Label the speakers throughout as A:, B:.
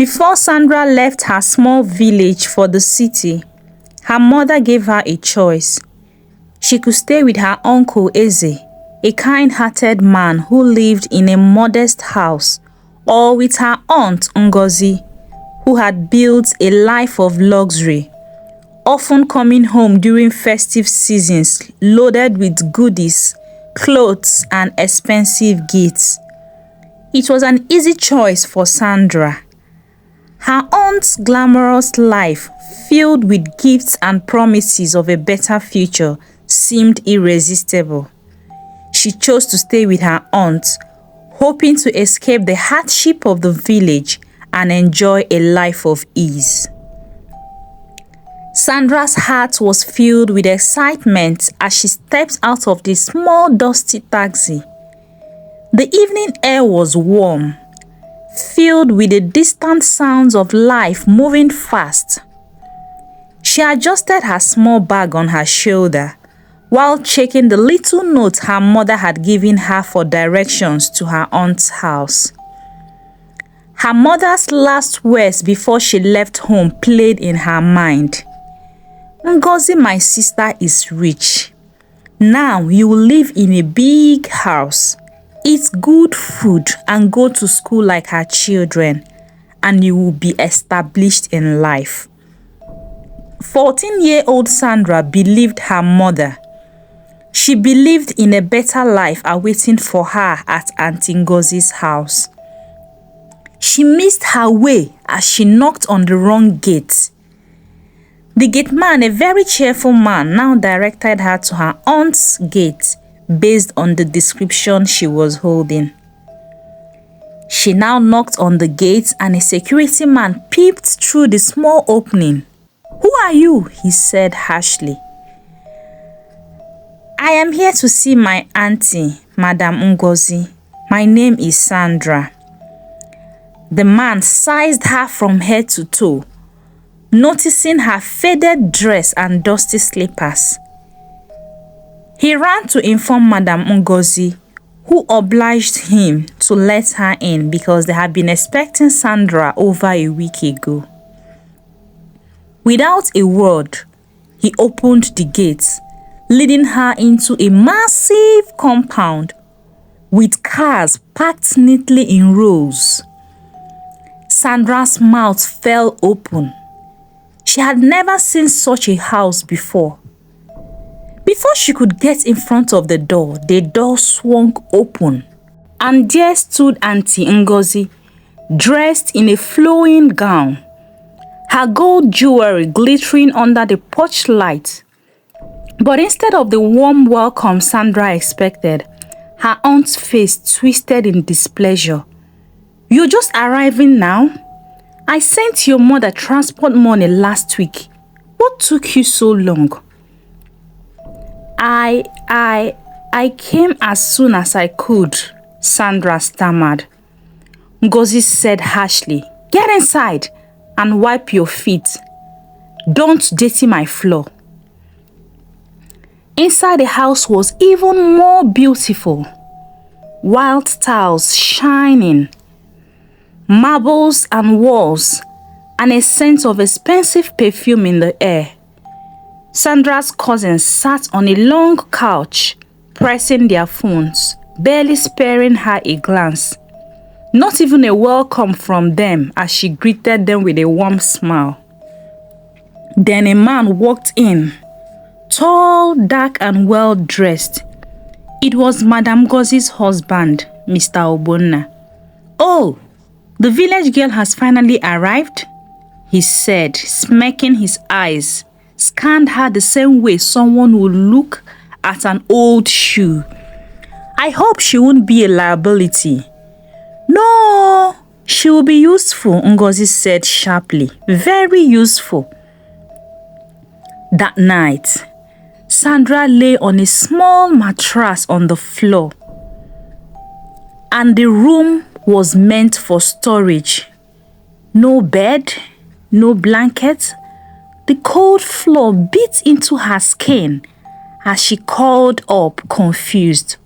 A: Before Sandra left her small village for the city, her mother gave her a choice. She could stay with her uncle Eze, a kind-hearted man who lived in a modest house, or with her aunt Ngozi, who had built a life of luxury, often coming home during festive seasons loaded with goodies, clothes, and expensive gifts. It was an easy choice for Sandra. Her aunt's glamorous life, filled with gifts and promises of a better future, seemed irresistible. She chose to stay with her aunt, hoping to escape the hardship of the village and enjoy a life of ease. Sandra's heart was filled with excitement as she stepped out of the small dusty taxi. The evening air was warm, filled with the distant sounds of life moving fast. She adjusted her small bag on her shoulder while checking the little note her mother had given her for directions to her aunt's house. Her mother's last words before she left home played in her mind. "Ngozi, my sister, is rich. Now you will live in a big house, eat good food, and go to school like her children, and you will be established in life." 14-year-old Sandra believed her mother. She believed in a better life awaiting for her at Auntie Ngozi's house. She missed her way as she knocked on the wrong gate. The gate man, a very cheerful man, now directed her to her aunt's gate based on the description she was holding. She now knocked on the gate and a security man peeped through the small opening. "Who are you?" he said harshly. "I am here to see my auntie, Madam Ngozi. My name is Sandra." The man sized her from head to toe, noticing her faded dress and dusty slippers. He ran to inform Madam Ngozi, who obliged him to let her in because they had been expecting Sandra over a week ago. Without a word, he opened the gates, leading her into a massive compound with cars parked neatly in rows. Sandra's mouth fell open. She had never seen such a house before. Before she could get in front of the door swung open, and there stood Auntie Ngozi, dressed in a flowing gown, her gold jewelry glittering under the porch light. But instead of the warm welcome Sandra expected, her aunt's face twisted in displeasure. "You're just arriving now? I sent your mother transport money last week. What took you so long?" I came as soon as I could," Sandra stammered. Ngozi said harshly, "Get inside and wipe your feet. Don't dirty my floor." Inside the house was even more beautiful. White tiles shining, marbles and walls, and a scent of expensive perfume in the air. Sandra's cousins sat on a long couch, pressing their phones, barely sparing her a glance. Not even a welcome from them as she greeted them with a warm smile. Then a man walked in, tall, dark, and well-dressed. It was Madam Ngozi's husband, Mr. Obonna. "Oh, the village girl has finally arrived," he said, smirking his eyes, scanned her the same way someone would look at an old shoe. "I hope she won't be a liability." "No, she will be useful," Ngozi said sharply. "Very useful." That night, Sandra lay on a small mattress on the floor, and the room was meant for storage. No bed, no blanket. The cold floor bit into her skin as she curled up, confused.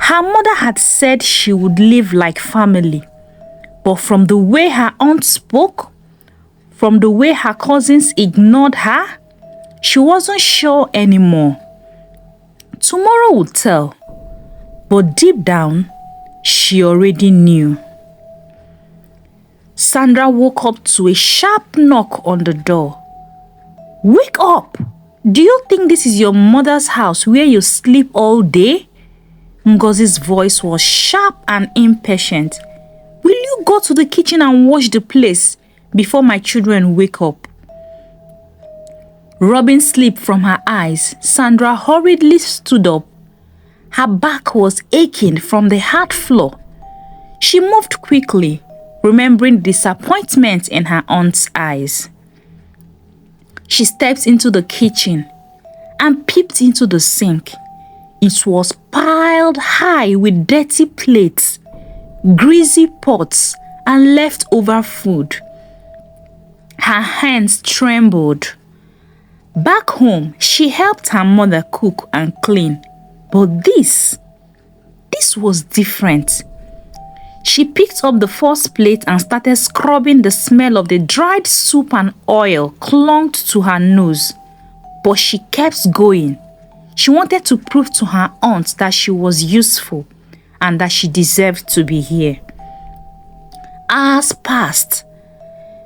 A: Her mother had said she would live like family, But from the way her aunt spoke, from the way her cousins ignored her, she wasn't sure anymore. Tomorrow would tell, but deep down, she already knew. Sandra woke up to a sharp knock on the door. "Wake up! Do you think this is your mother's house where you sleep all day?" Ngozi's voice was sharp and impatient. "Will you go to the kitchen and wash the place before my children wake up?" Rubbing sleep from her eyes, Sandra hurriedly stood up. Her back was aching from the hard floor. She moved quickly, remembering disappointment in her aunt's eyes. She stepped into the kitchen and peeped into the sink. It was piled high with dirty plates, greasy pots, and leftover food. Her hands trembled. Back home, she helped her mother cook and clean. But this was different. She picked up the first plate and started scrubbing. The smell of the dried soup and oil clung to her nose. But she kept going. She wanted to prove to her aunt that she was useful and that she deserved to be here. Hours passed.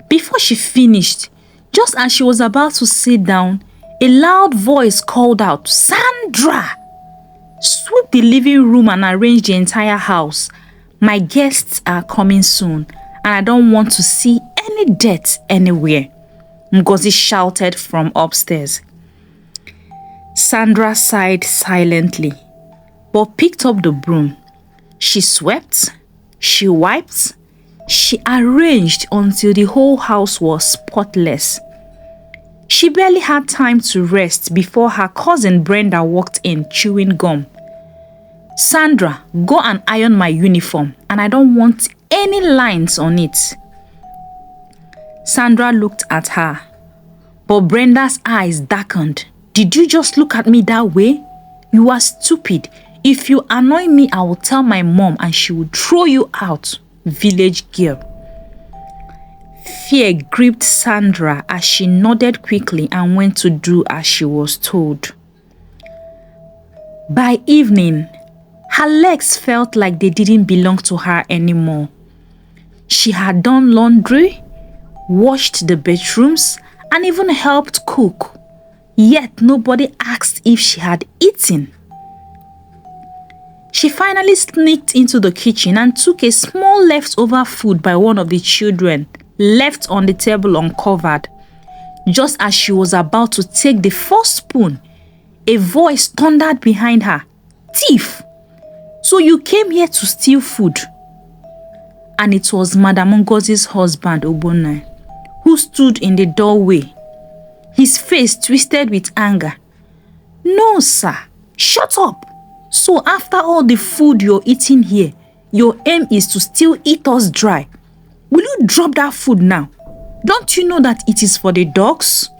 A: Before she finished, just as she was about to sit down, a loud voice called out, "Sandra! Sweep the living room and arrange the entire house. My guests are coming soon, and I don't want to see any dirt anywhere," Ngozi shouted from upstairs. Sandra sighed silently, but picked up the broom. She swept, she wiped, she arranged until the whole house was spotless. She barely had time to rest before her cousin Brenda walked in chewing gum. "Sandra, go and iron my uniform, and I don't want any lines on it." Sandra looked at her, but Brenda's eyes darkened. "Did you just look at me that way? You are stupid. If you annoy me, I will tell my mom and she will throw you out, village girl." Fear gripped Sandra as she nodded quickly and went to do as she was told. By evening, her legs felt like they didn't belong to her anymore. She had done laundry, washed the bedrooms, and even helped cook. Yet nobody asked if she had eaten. She finally sneaked into the kitchen and took a small leftover food by one of the children, left on the table uncovered. Just as she was about to take the first spoon, a voice thundered behind her, "Thief! So you came here to steal food?" And it was Madam Ngozi's husband, Ogbonna, who stood in the doorway, his face twisted with anger. "No, sir. Shut up. So after all the food you're eating here, your aim is to still eat us dry. Will you drop that food now? Don't you know that it is for the dogs?"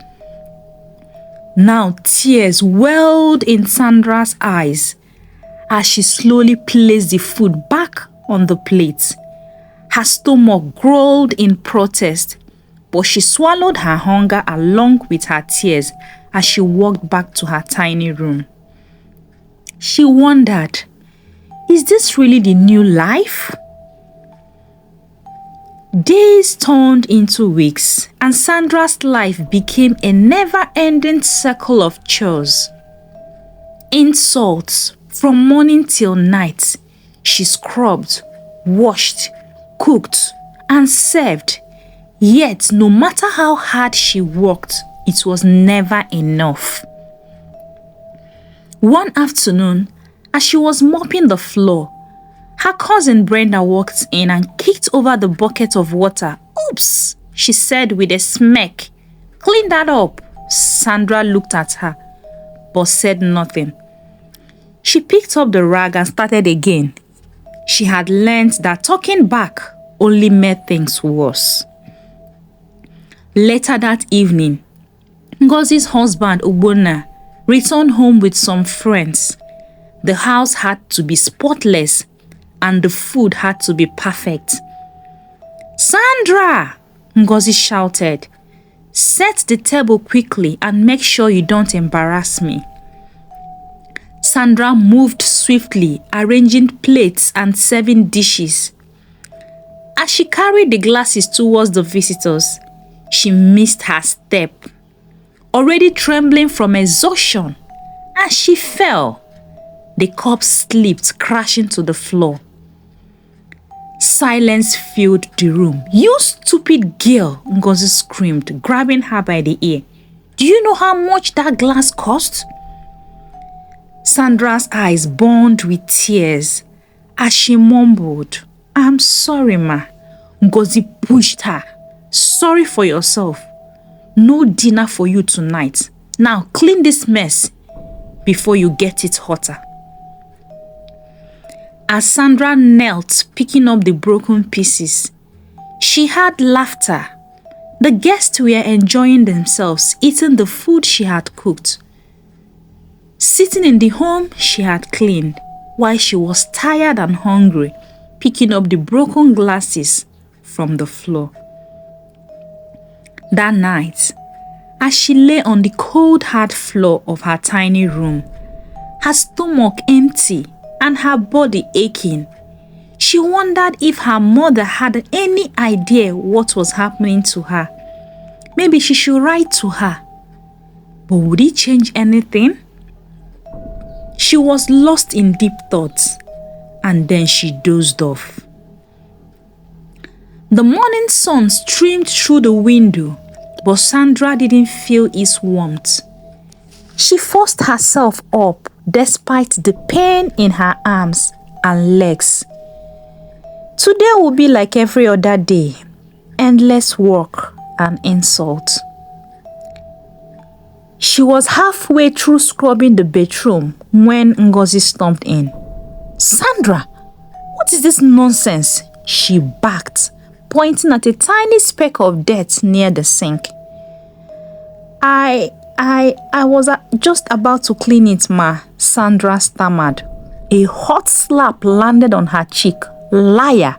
A: Now tears welled in Sandra's eyes as she slowly placed the food back on the plate. Her stomach growled in protest, but she swallowed her hunger along with her tears as she walked back to her tiny room. She wondered, is this really the new life? Days turned into weeks, and Sandra's life became a never-ending circle of chores. Insults from morning till night. She scrubbed, washed, cooked, and served. Yet, no matter how hard she worked, it was never enough. One afternoon, as she was mopping the floor, her cousin Brenda walked in and kicked over the bucket of water. "Oops," she said with a smirk. "Clean that up." Sandra looked at her, but said nothing. She picked up the rag and started again. She had learned that talking back only made things worse. Later that evening, Ngozi's husband, Ogbonna, returned home with some friends. The house had to be spotless and the food had to be perfect. "Sandra!" Ngozi shouted. "Set the table quickly and make sure you don't embarrass me." Sandra moved swiftly, arranging plates and serving dishes. As she carried the glasses towards the visitors, she missed her step, already trembling from exhaustion. As she fell, the cup slipped, crashing to the floor. Silence filled the room. "You stupid girl!" Ngozi screamed, grabbing her by the ear. "Do you know how much that glass cost?" Sandra's eyes burned with tears as she mumbled, "I'm sorry, ma." Ngozi pushed her. "Sorry for yourself. No dinner for you tonight. Now clean this mess before you get it hotter." As Sandra knelt, picking up the broken pieces, she heard laughter. The guests were enjoying themselves, eating the food she had cooked, sitting in the home she had cleaned, while she was tired and hungry, picking up the broken glasses from the floor. That night, as she lay on the cold, hard floor of her tiny room, her stomach empty and her body aching, she wondered if her mother had any idea what was happening to her. Maybe she should write to her. But would it change anything? She was lost in deep thoughts, and then she dozed off. The morning sun streamed through the window, but Sandra didn't feel its warmth. She forced herself up despite the pain in her arms and legs. Today will be like every other day, endless work and insult. She was halfway through scrubbing the bedroom when Ngozi stomped in. "Sandra, what is this nonsense?" she barked, pointing at a tiny speck of dirt near the sink. I was just about to clean it, ma," Sandra stammered. A hot slap landed on her cheek. "Liar!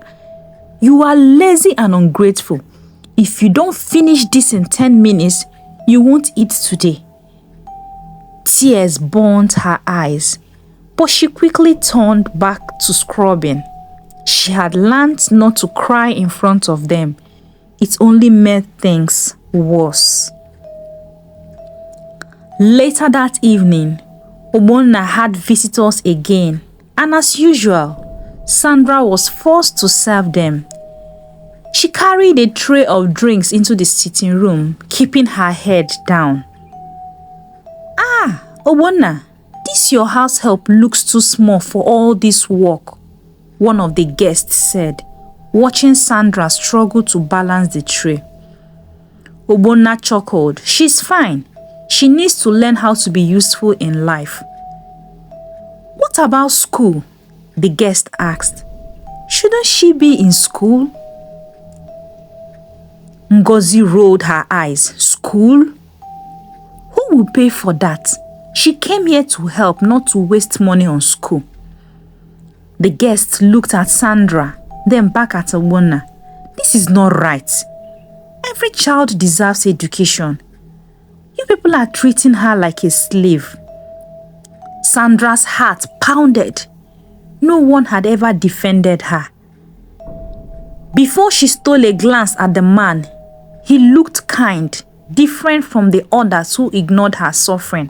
A: You are lazy and ungrateful. If you don't finish this in 10 minutes, you won't eat today." Tears burned her eyes, but she quickly turned back to scrubbing. She had learned not to cry in front of them. It only made things worse. Later that evening, Ogbonna had visitors again, and as usual, Sandra was forced to serve them. She carried a tray of drinks into the sitting room, keeping her head down. "Ah, Ogbonna, this your house help looks too small for all this work," one of the guests said, watching Sandra struggle to balance the tray. Ogbonna chuckled. "She's fine. She needs to learn how to be useful in life." "What about school?" the guest asked. "Shouldn't she be in school?" Ngozi rolled her eyes. "School? Who will pay for that? She came here to help, not to waste money on school." The guest looked at Sandra, then back at Ogbonna. "This is not right. Every child deserves education. You people are treating her like a slave." Sandra's heart pounded. No one had ever defended her. Before she stole a glance at the man, he looked kind, different from the others who ignored her suffering.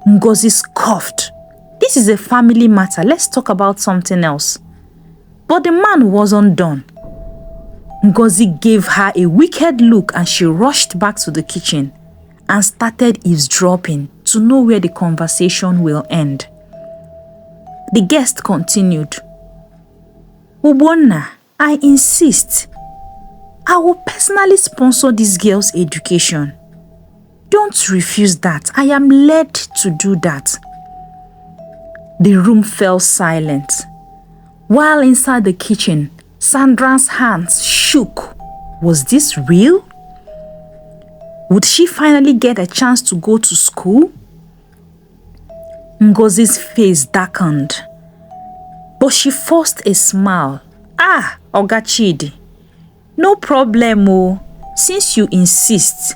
A: Ngozi scoffed. "This is a family matter. Let's talk about something else." But the man wasn't done. Ngozi gave her a wicked look and she rushed back to the kitchen and started eavesdropping to know where the conversation will end. The guest continued. "Ogbonna, I insist. I will personally sponsor this girl's education. Don't refuse that. I am led to do that." The room fell silent. While inside the kitchen, Sandra's hands shook. Was this real? Would she finally get a chance to go to school? Ngozi's face darkened, but she forced a smile. "Ah, Oga Chidi, No problem, oh, since you insist.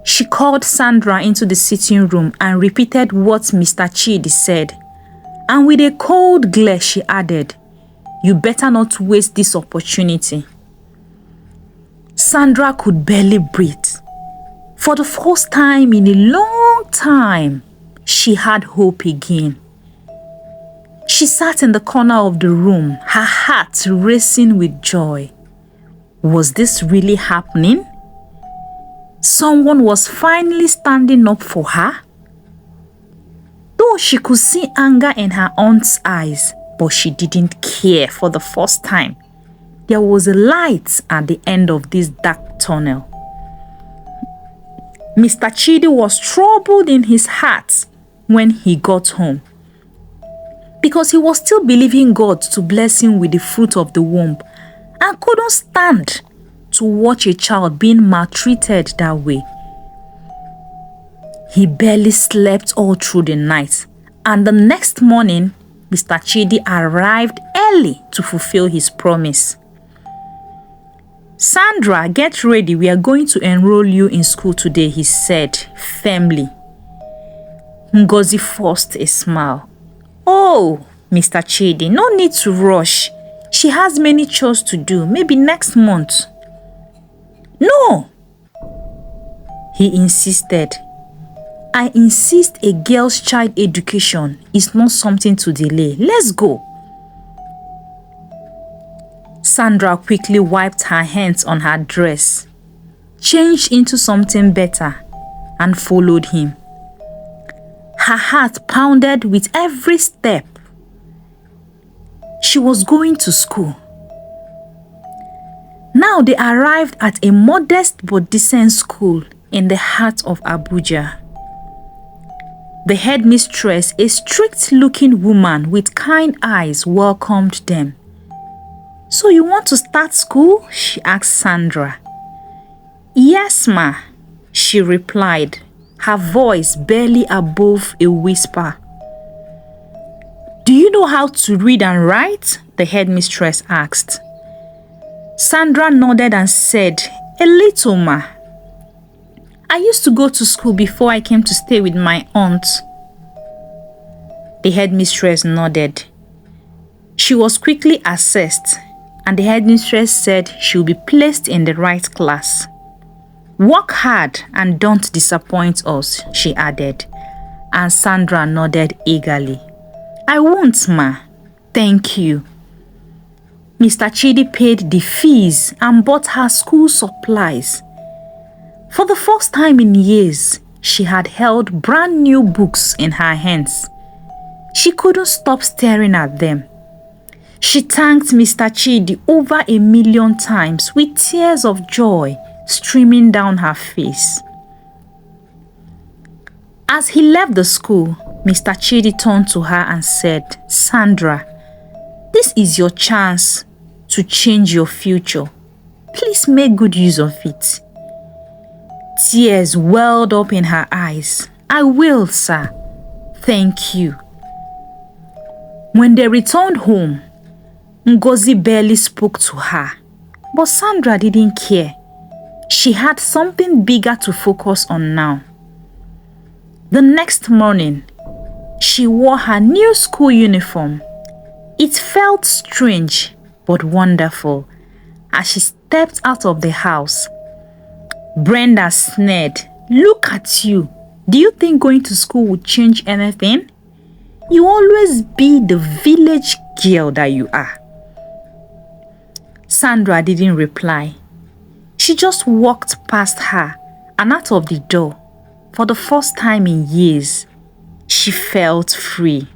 A: She called Sandra into the sitting room and repeated what Mr. Chidi said. And with a cold glare, she added, "You better not waste this opportunity." Sandra could barely breathe. For the first time in a long time, she had hope again. She sat in the corner of the room, her heart racing with joy. Was this really happening? Someone was finally standing up for her. Though she could see anger in her aunt's eyes, but she didn't care. For the first time, there was a light at the end of this dark tunnel. Mr. Chidi was troubled in his heart when he got home, because he was still believing God to bless him with the fruit of the womb and couldn't stand to watch a child being maltreated that way. He barely slept all through the night, and the next morning, Mr. Chidi arrived early to fulfill his promise. "Sandra, get ready. We are going to enroll you in school today," he said firmly. Ngozi forced a smile. "Oh, Mr. Chidi, no need to rush. She has many chores to do. Maybe next month." "No," he insisted. "I insist a girl's child education is not something to delay. Let's go." Sandra quickly wiped her hands on her dress, changed into something better, and followed him. Her heart pounded with every step. She was going to school. Now they arrived at a modest but decent school in the heart of Abuja. The headmistress, a strict-looking woman with kind eyes, welcomed them. "So you want to start school?" she asked Sandra. "Yes, ma," she replied, her voice barely above a whisper. "Do you know how to read and write?" the headmistress asked. Sandra nodded and said, "A little, ma. I used to go to school before I came to stay with my aunt." The headmistress nodded. She was quickly assessed, and the headmistress said she would be placed in the right class. "Work hard and don't disappoint us," she added, and Sandra nodded eagerly. "I won't, ma. Thank you." Mr. Chidi paid the fees and bought her school supplies. For the first time in years, she had held brand new books in her hands. She couldn't stop staring at them. She thanked Mr. Chidi over 1,000,000 times with tears of joy streaming down her face. As he left the school, Mr. Chidi turned to her and said, "Sandra, this is your chance to change your future. Please make good use of it." Tears welled up in her eyes. "I will, sir. Thank you." When they returned home, Ngozi barely spoke to her, but Sandra didn't care. She had something bigger to focus on now. The next morning, she wore her new school uniform. It felt strange but wonderful as she stepped out of the house. Brenda sneered, "Look at you. Do you think going to school would change anything? You always be the village girl that you are." Sandra didn't reply. She just walked past her and out of the door. For the first time in years, she felt free.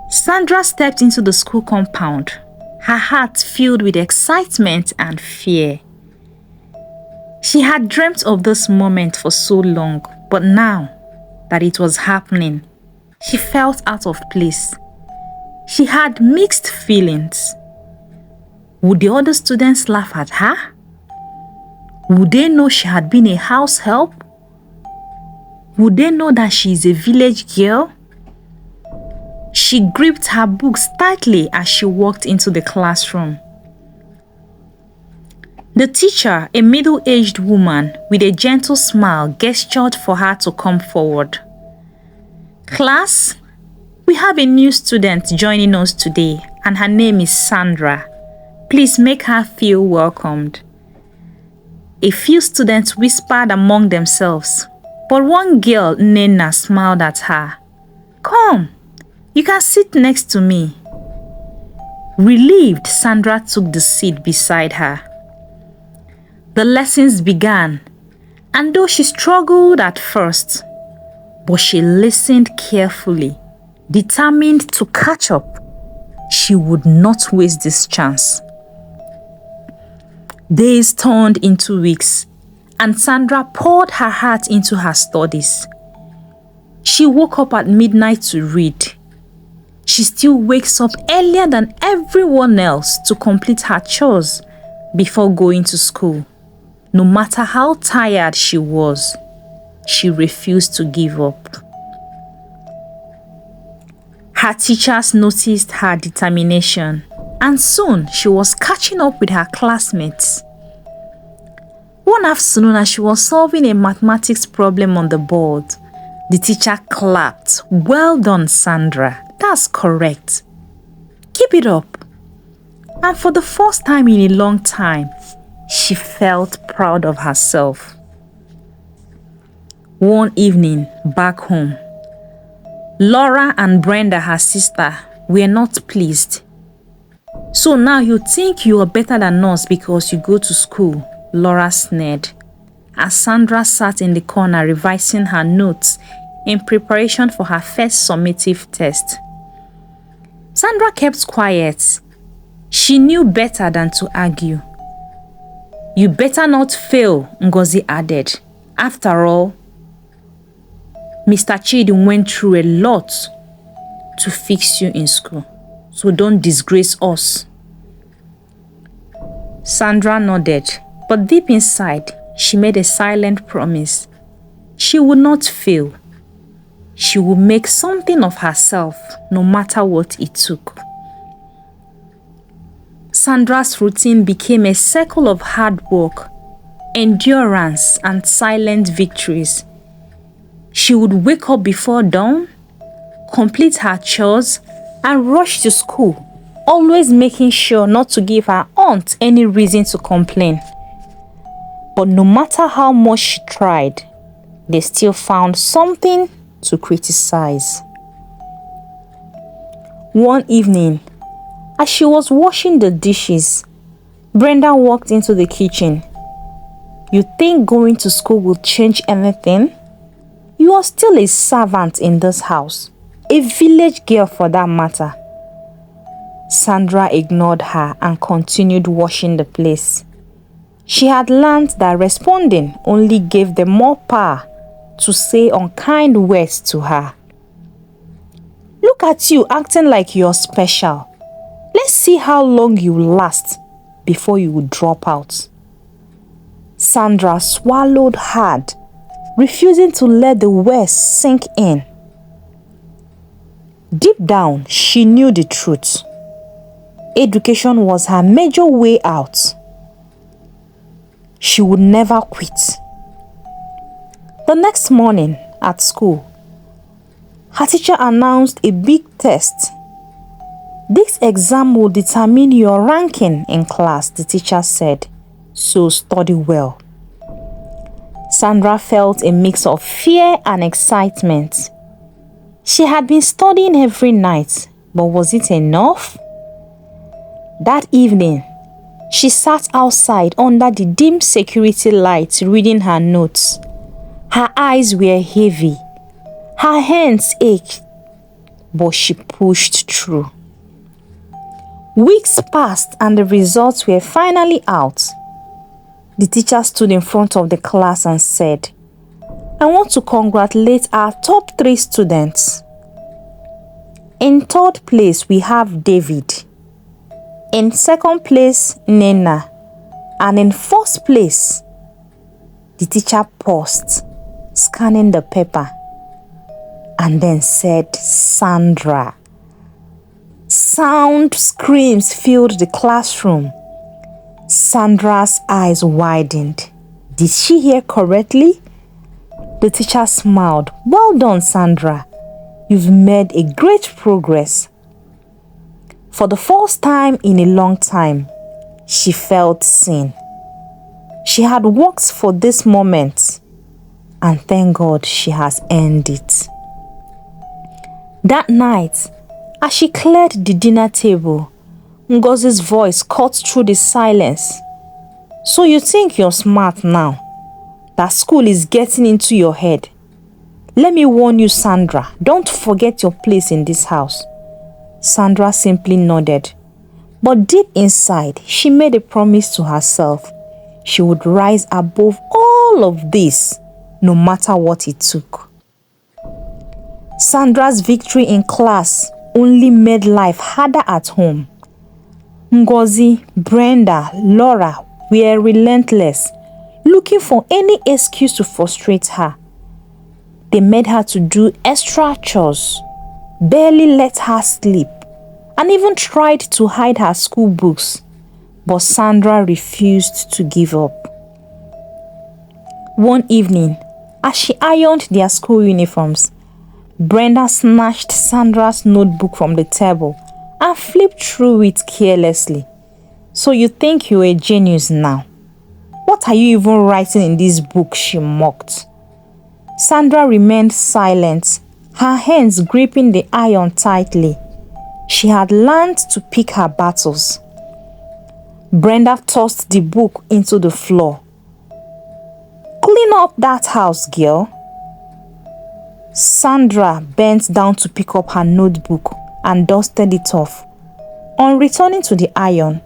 A: Sandra stepped into the school compound, her heart filled with excitement and fear. She had dreamt of this moment for so long, but now that it was happening, she felt out of place. She had mixed feelings. Would the other students laugh at her? Would they know she had been a house help? Would they know that she is a village girl? She gripped her books tightly as she walked into the classroom. The teacher, a middle-aged woman with a gentle smile, gestured for her to come forward. Class, we have a new student joining us today, and her name is Sandra. Please make her feel welcomed. A few students whispered among themselves, but one girl, Nena, smiled at her. Come, you can sit next to me. Relieved, Sandra took the seat beside her. The lessons began, and though she struggled at first, but she listened carefully, determined to catch up. She would not waste this chance. Days turned into weeks, and Sandra poured her heart into her studies. She woke up at midnight to read. She still wakes up earlier than everyone else to complete her chores before going to school. No matter how tired she was, she refused to give up. Her teachers noticed her determination, and soon she was catching up with her classmates. One afternoon, as she was solving a mathematics problem on the board, the teacher clapped. Well done, Sandra. That's correct. Keep it up. And for the first time in a long time, she felt proud of herself. One evening, back home, Laura and Brenda, her sister, were not pleased. So now you think you are better than us because you go to school, Laura sneered, as Sandra sat in the corner revising her notes in preparation for her first summative test. Sandra kept quiet. She knew better than to argue. You better not fail, Ngozi added. After all, Mr. Chidi went through a lot to fix you in school, so don't disgrace us. Sandra nodded, but deep inside, she made a silent promise. She would not fail. She would make something of herself, no matter what it took. Sandra's routine became a circle of hard work, endurance, and silent victories. She would wake up before dawn, complete her chores, and rush to school, always making sure not to give her aunt any reason to complain. But no matter how much she tried, they still found something to criticize. One evening, as she was washing the dishes, Brenda walked into the kitchen. You think going to school will change anything? You are still a servant in this house, a village girl for that matter. Sandra ignored her and continued washing the place. She had learned that responding only gave them more power to say unkind words to her. Look at you acting like you're special. Let's see how long you last before you will drop out. Sandra swallowed hard, refusing to let the words sink in. Deep down, she knew the truth. Education was her major way out. She would never quit. The next morning at school, her teacher announced a big test. This exam will determine your ranking in class, the teacher said, so study well. Sandra felt a mix of fear and excitement. She had been studying every night, but was it enough? That evening, she sat outside under the dim security lights reading her notes. Her eyes were heavy. Her hands ached, but she pushed through. Weeks passed and the results were finally out. The teacher stood in front of the class and said, I want to congratulate our top 3 students. In third place, we have David. In second place, Nena. And in first place, the teacher paused, scanning the paper, and then said, Sandra. Sound screams filled the classroom. Sandra's eyes widened. Did she hear correctly? The teacher smiled. Well done, Sandra. You've made a great progress. For the first time in a long time, she felt seen. She had worked for this moment, and thank God she has earned it. That night, as she cleared the dinner table, Ngozi's voice cut through the silence. So you think you're smart now? That school is getting into your head. Let me warn you, Sandra, don't forget your place in this house. Sandra simply nodded. But deep inside, she made a promise to herself. She would rise above all of this, no matter what it took. Sandra's victory in class only made life harder at home. Ngozi, Brenda, Laura were relentless, looking for any excuse to frustrate her. They made her to do extra chores, barely let her sleep, and even tried to hide her school books. But Sandra refused to give up. One evening, as she ironed their school uniforms, Brenda snatched Sandra's notebook from the table and flipped through it carelessly. So you think you're a genius now? What are you even writing in this book? She mocked. Sandra remained silent, her hands gripping the iron tightly. She had learned to pick her battles. Brenda tossed the book into the floor. Clean up that house, girl. Sandra bent down to pick up her notebook and dusted it off. On returning to the iron,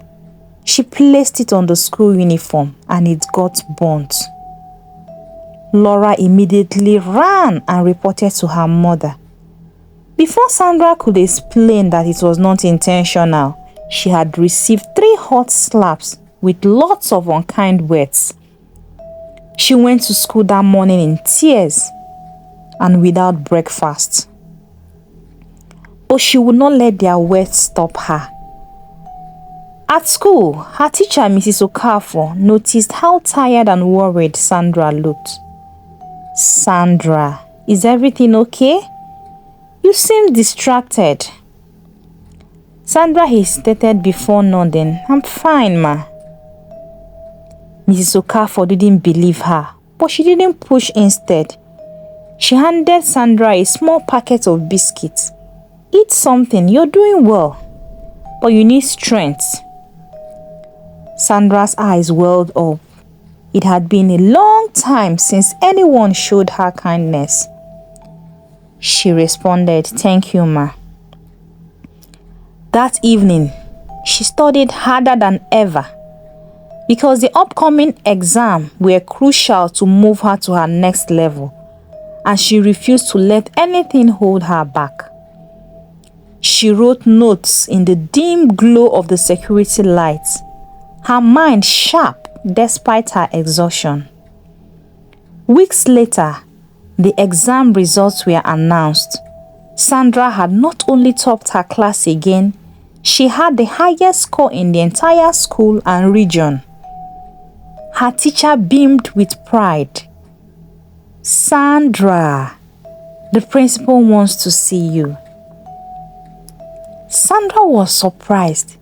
A: she placed it on the school uniform and it got burnt. Laura immediately ran and reported to her mother. Before Sandra could explain that it was not intentional, she had received 3 hot slaps with lots of unkind words. She went to school that morning in tears and without breakfast. But she would not let their words stop her. At school, her teacher, Mrs. Okafor, noticed how tired and worried Sandra looked. Sandra, is everything okay? You seem distracted. Sandra hesitated before nodding. I'm fine, ma. Mrs. Okafor didn't believe her, but she didn't push instead. She handed Sandra a small packet of biscuits. Eat something, you're doing well, but you need strength. Sandra's eyes welled up. It had been a long time since anyone showed her kindness. She responded, thank you, ma. That evening, she studied harder than ever because the upcoming exam were crucial to move her to her next level, and she refused to let anything hold her back. She wrote notes in the dim glow of the security lights, her mind sharp despite her exhaustion. Weeks later, the exam results were announced. Sandra had not only topped her class again, she had the highest score in the entire school and region. Her teacher beamed with pride. Sandra, the principal wants to see you. Sandra was surprised.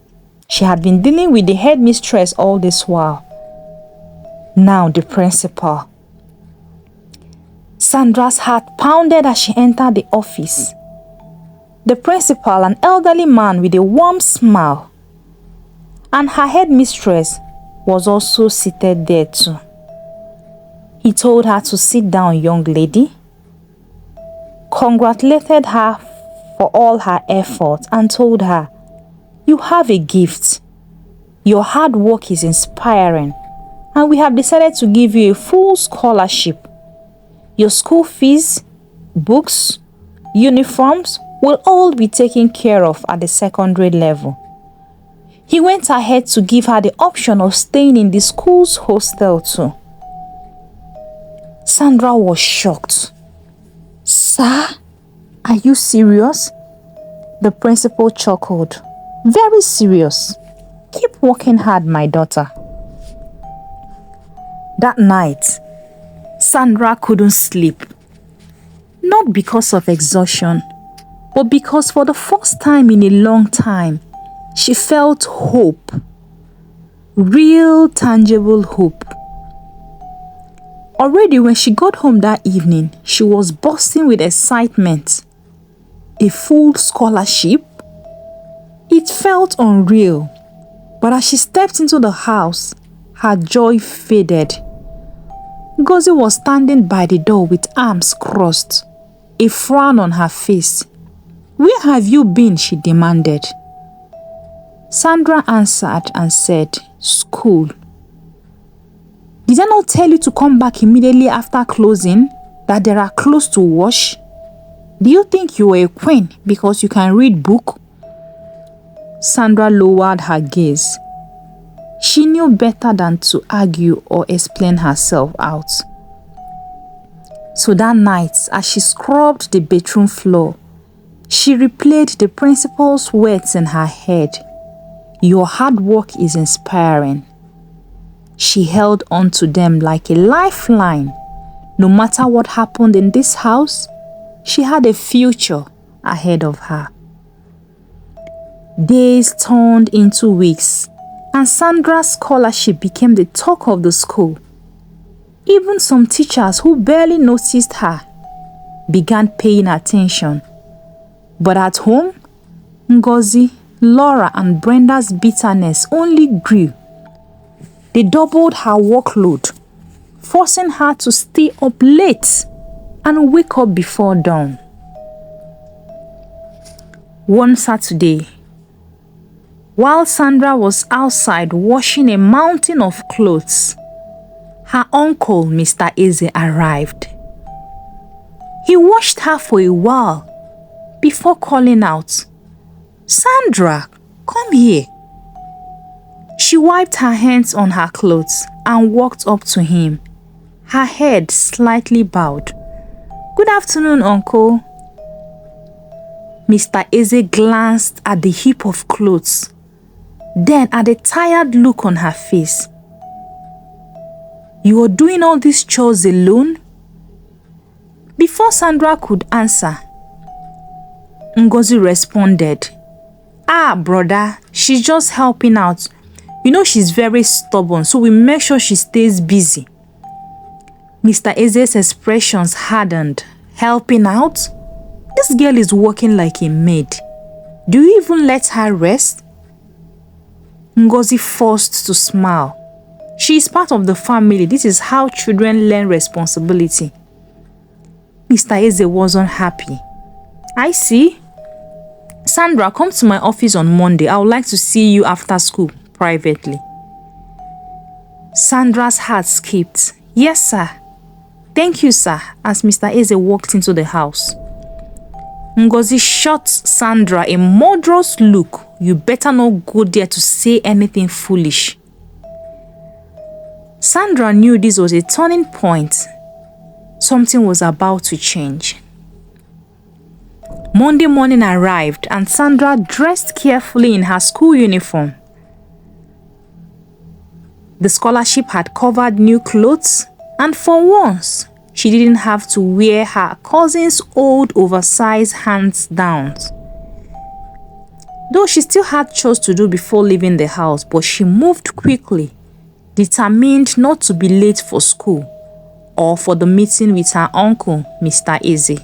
A: She had been dealing with the headmistress all this while. Now the principal. Sandra's heart pounded as she entered the office. The principal, an elderly man with a warm smile, and her headmistress was also seated there too. He told her to sit down, young lady, congratulated her for all her efforts, and told her, you have a gift. Your hard work is inspiring, and we have decided to give you a full scholarship. Your school fees, books, uniforms will all be taken care of at the secondary level. He went ahead to give her the option of staying in the school's hostel too. Sandra was shocked. Sir, are you serious? The principal chuckled. Very serious. Keep working hard, my daughter. That night, Sandra couldn't sleep. Not because of exhaustion, but because for the first time in a long time, she felt hope. Real, tangible hope. Already when she got home that evening, she was bursting with excitement. A full scholarship? It felt unreal. But as she stepped into the house, her joy faded. Ngozi was standing by the door with arms crossed, a frown on her face. "Where have you been?" she demanded. Sandra answered and said, "School." "Did I not tell you to come back immediately after closing, that there are clothes to wash? Do you think you are a queen because you can read book?" Sandra lowered her gaze. She knew better than to argue or explain herself out. So that night, as she scrubbed the bedroom floor, she replayed the principal's words in her head. "Your hard work is inspiring." She held on to them like a lifeline. No matter what happened in this house, she had a future ahead of her. Days turned into weeks, and Sandra's scholarship became the talk of the school. Even some teachers who barely noticed her began paying attention. But at home, Ngozi, Laura, and Brenda's bitterness only grew. They doubled her workload, forcing her to stay up late and wake up before dawn. One Saturday, while Sandra was outside washing a mountain of clothes, her uncle, Mr. Eze, arrived. He watched her for a while before calling out, "Sandra, come here." She wiped her hands on her clothes and walked up to him, her head slightly bowed. "Good afternoon, Uncle." Mr. Eze glanced at the heap of clothes, then at the tired look on her face. "You are doing all these chores alone?" Before Sandra could answer, Ngozi responded, Brother, she's just helping out. You know she's very stubborn, so we make sure she stays busy." Mr. Eze's expressions hardened. "Helping out? This girl is working like a maid. Do you even let her rest?" Ngozi forced to smile. She is part of the family. This is how children learn responsibility. Mr. Eze wasn't happy. "I see. Sandra, come to my office on Monday. I would like to see you after school, privately." Sandra's heart skipped. "Yes, sir. Thank you, sir," as Mr. Eze walked into the house. Ngozi shot Sandra a murderous look. "You better not go there to say anything foolish." Sandra knew this was a turning point. Something was about to change. Monday morning arrived and Sandra dressed carefully in her school uniform. The scholarship had covered new clothes, and for once, she didn't have to wear her cousin's old oversized hand-downs. Though she still had chores to do before leaving the house, but she moved quickly, determined not to be late for school or for the meeting with her uncle, Mr. Eze.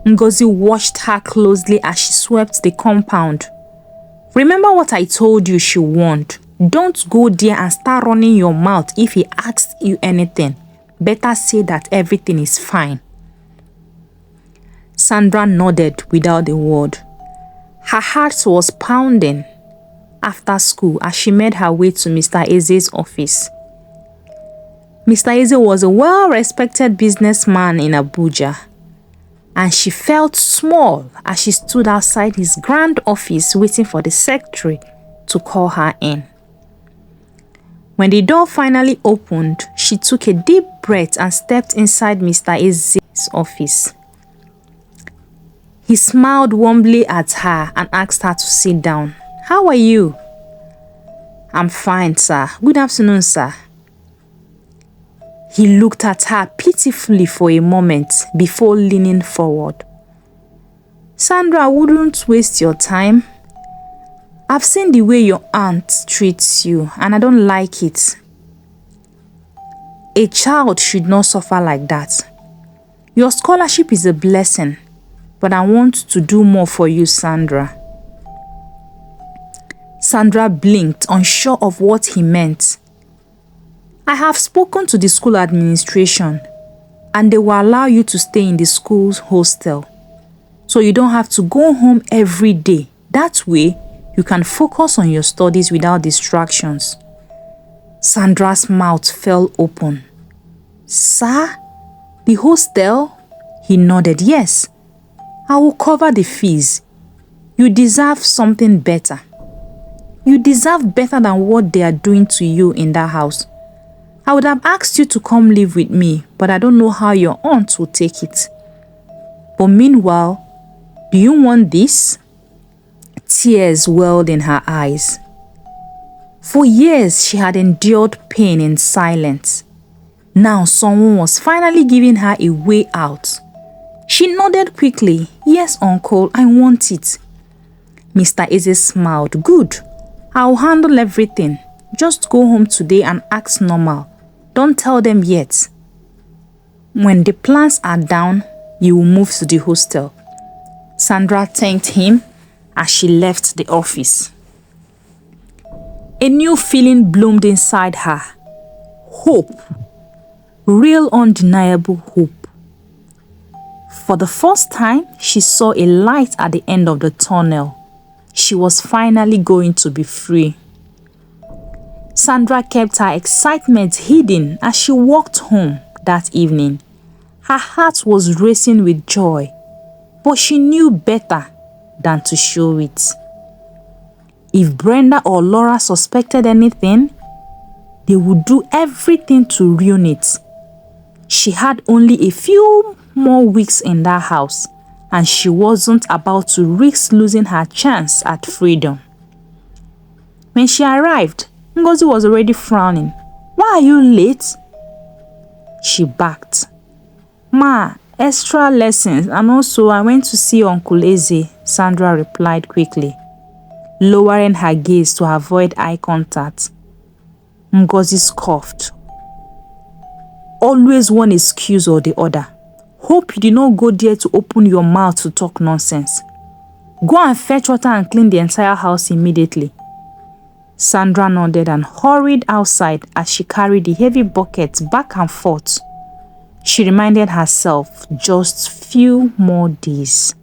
A: Ngozi watched her closely as she swept the compound. "Remember what I told you," she warned. "Don't go there and start running your mouth if he asks you anything. Better say that everything is fine." Sandra nodded without a word. Her heart was pounding. After school, as she made her way to Mr. Eze's office. Mr. Eze was a well-respected businessman in Abuja, and she felt small as she stood outside his grand office waiting for the secretary to call her in. When the door finally opened, she took a deep breath and stepped inside Mr. Eze's office. He smiled warmly at her and asked her to sit down. "How are you?" "I'm fine, sir. Good afternoon, sir." He looked at her pitifully for a moment before leaning forward. Sandra, I wouldn't waste your time. I've seen the way your aunt treats you and I don't like it. A child should not suffer like that. Your scholarship is a blessing, but I want to do more for you, Sandra. Sandra blinked, unsure of what he meant. I have spoken to the school administration and they will allow you to stay in the school's hostel. So you don't have to go home every day. That way, you can focus on your studies without distractions. Sandra's mouth fell open. Sir? The hostel? He nodded. Yes. I will cover the fees. You deserve something better. You deserve better than what they are doing to you in that house. I would have asked you to come live with me, but I don't know how your aunt will take it. But meanwhile, do you want this? Tears welled in her eyes. For years, she had endured pain in silence. Now someone was finally giving her a way out. She nodded quickly. Yes, uncle, I want it. Mr. Eze smiled. Good. I'll handle everything. Just go home today and act normal. Don't tell them yet. When the plans are down, you will move to the hostel. Sandra thanked him as she left the office. A new feeling bloomed inside her. Hope. Real, undeniable hope. For the first time, she saw a light at the end of the tunnel. She was finally going to be free. Sandra kept her excitement hidden as she walked home that evening. Her heart was racing with joy, but she knew better than to show it. If Brenda or Laura suspected anything, they would do everything to ruin it. She had only a few more weeks in that house, and she wasn't about to risk losing her chance at freedom. When she arrived, Ngozi was already frowning. Why are you late? She barked. Ma, extra lessons, and also I went to see Uncle Eze, Sandra replied quickly, lowering her gaze to avoid eye contact. Ngozi scoffed. Always one excuse or the other. Hope you did not go there to open your mouth to talk nonsense. Go and fetch water and clean the entire house immediately. Sandra nodded and hurried outside as she carried the heavy bucket back and forth. She reminded herself just few more days.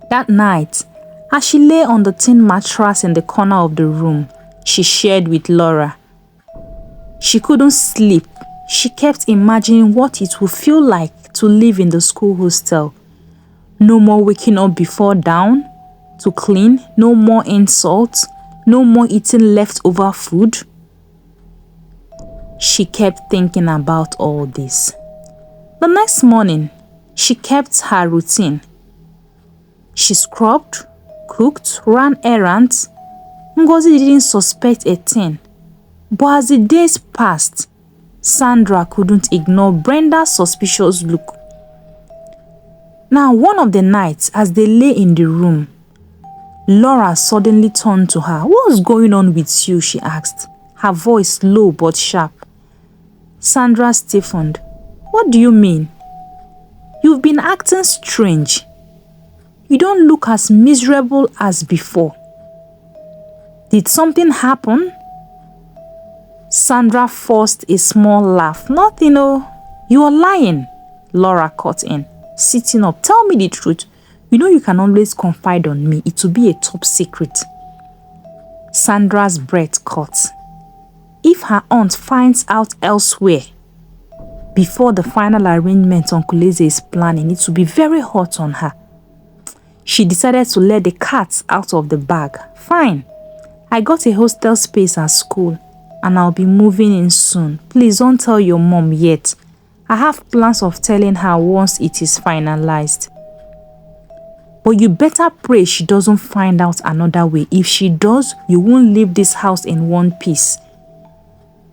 A: That night, as she lay on the tin mattress in the corner of the room she shared with Laura, she couldn't sleep. She kept imagining what it would feel like to live in the school hostel. No more waking up before dawn to clean, no more insults, no more eating leftover food. She kept thinking about all this. The next morning, she kept her routine. She scrubbed, cooked, ran errands. Ngozi didn't suspect a thing. But as the days passed, Sandra couldn't ignore Brenda's suspicious look. Now, one of the nights, as they lay in the room, Laura suddenly turned to her. What's going on with you? She asked, her voice low but sharp. Sandra stiffened. What do you mean? You've been acting strange. You don't look as miserable as before. Did something happen? Sandra forced a small laugh. Nothing, oh. You are lying, Laura cut in, sitting up. Tell me the truth. You know you can always confide on me. It will be a top secret. Sandra's breath caught. If her aunt finds out elsewhere, before the final arrangement Uncle Eze is planning, it will be very hot on her. She decided to let the cat out of the bag. Fine. I got a hostel space at school and I'll be moving in soon. Please don't tell your mom yet. I have plans of telling her once it is finalized. But you better pray she doesn't find out another way. If she does, you won't leave this house in one piece.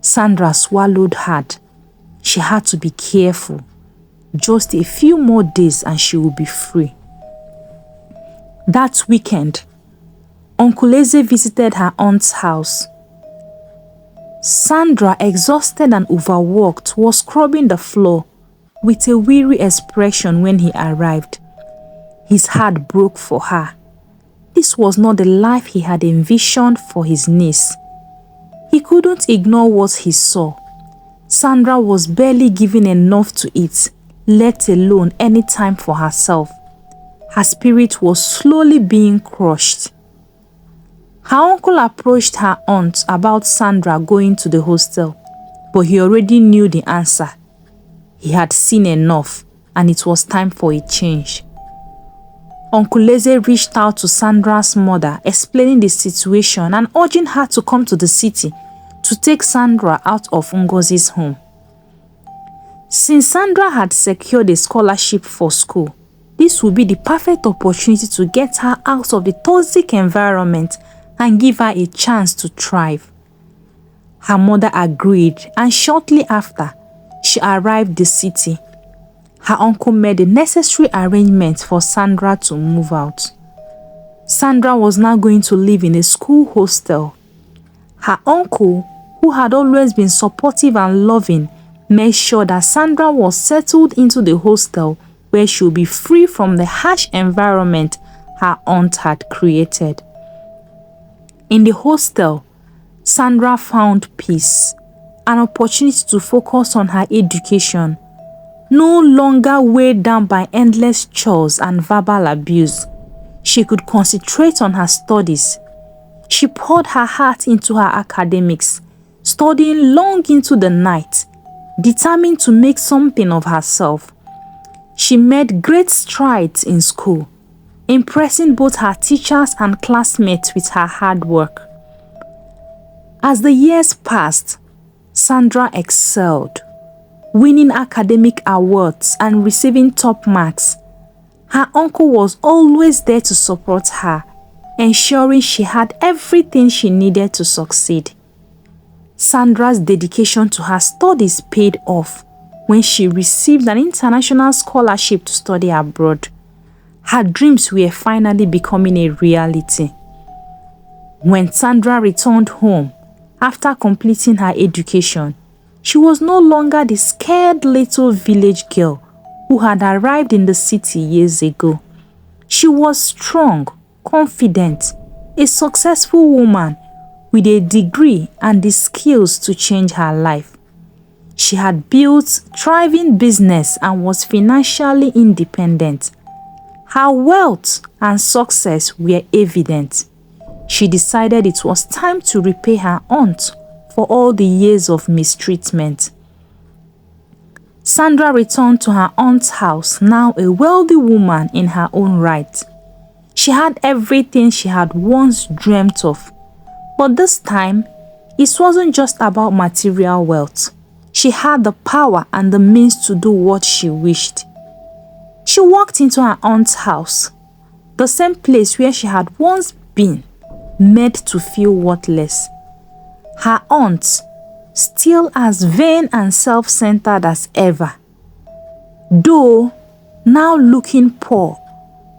A: Sandra swallowed hard. She had to be careful. Just a few more days and she would be free. That weekend, Uncle Eze visited her aunt's house. Sandra, exhausted and overworked, was scrubbing the floor with a weary expression when he arrived. His heart broke for her. This was not the life he had envisioned for his niece. He couldn't ignore what he saw. Sandra was barely given enough to eat, let alone any time for herself. Her spirit was slowly being crushed. Her uncle approached her aunt about Sandra going to the hostel, but he already knew the answer. He had seen enough, and it was time for a change. Uncle Eze reached out to Sandra's mother, explaining the situation and urging her to come to the city to take Sandra out of Ngozi's home. Since Sandra had secured a scholarship for school, this would be the perfect opportunity to get her out of the toxic environment and give her a chance to thrive. Her mother agreed, and shortly after, she arrived the city. Her uncle made the necessary arrangements for Sandra to move out. Sandra was now going to live in a school hostel. Her uncle, who had always been supportive and loving, made sure that Sandra was settled into the hostel where she would be free from the harsh environment her aunt had created. In the hostel, Sandra found peace, an opportunity to focus on her education, no longer weighed down by endless chores and verbal abuse. She could concentrate on her studies. She poured her heart into her academics, studying long into the night, determined to make something of herself. She made great strides in school, impressing both her teachers and classmates with her hard work. As the years passed, Sandra excelled, winning academic awards and receiving top marks. Her uncle was always there to support her, ensuring she had everything she needed to succeed. Sandra's dedication to her studies paid off when she received an international scholarship to study abroad. Her dreams were finally becoming a reality. When Sandra returned home after completing her education, she was no longer the scared little village girl who had arrived in the city years ago. She was strong, confident, a successful woman with a degree and the skills to change her life. She had built a thriving business and was financially independent. Her wealth and success were evident. She decided it was time to repay her aunt for all the years of mistreatment. Sandra returned to her aunt's house, now a wealthy woman in her own right. She had everything she had once dreamt of, but this time, it wasn't just about material wealth. She had the power and the means to do what she wished. She walked into her aunt's house, the same place where she had once been, made to feel worthless. Her aunt, still as vain and self-centered as ever, though now looking poor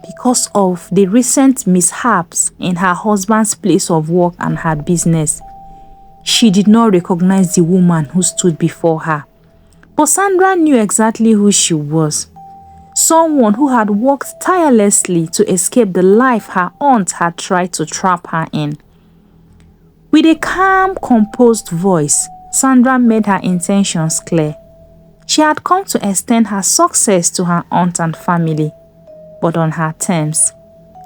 A: because of the recent mishaps in her husband's place of work and her business. She did not recognize the woman who stood before her. But Sandra knew exactly who she was. Someone who had worked tirelessly to escape the life her aunt had tried to trap her in. With a calm, composed voice, Sandra made her intentions clear. She had come to extend her success to her aunt and family, but on her terms.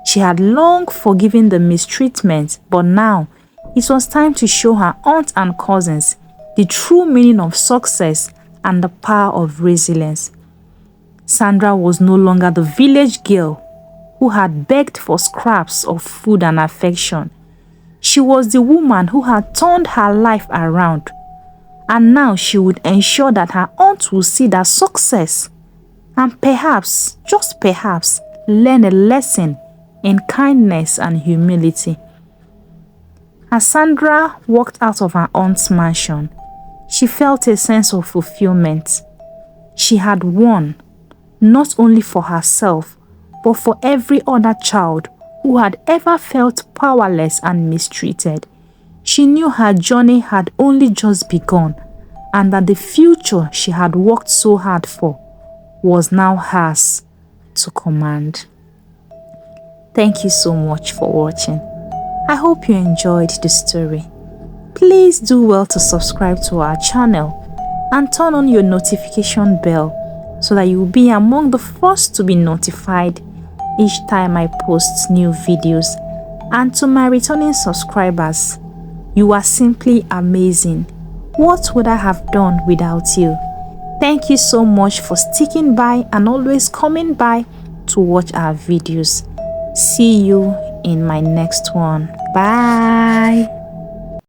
A: She had long forgiven the mistreatment, but now it was time to show her aunt and cousins the true meaning of success and the power of resilience. Sandra was no longer the village girl who had begged for scraps of food and affection. She was the woman who had turned her life around, and now she would ensure that her aunt would see that success and perhaps, just perhaps, learn a lesson in kindness and humility. As Sandra walked out of her aunt's mansion, She felt a sense of fulfillment. She had won, not only for herself, but for every other child who had ever felt powerless and mistreated. She knew her journey had only just begun and that the future she had worked so hard for was now hers to command. Thank you so much for watching. I hope you enjoyed the story. Please do well to subscribe to our channel and turn on your notification bell so that you will be among the first to be notified each time I post new videos. And to my returning subscribers, you are simply amazing. What would I have done without you? Thank you so much for sticking by and always coming by to watch our videos. See you in my next one. Bye.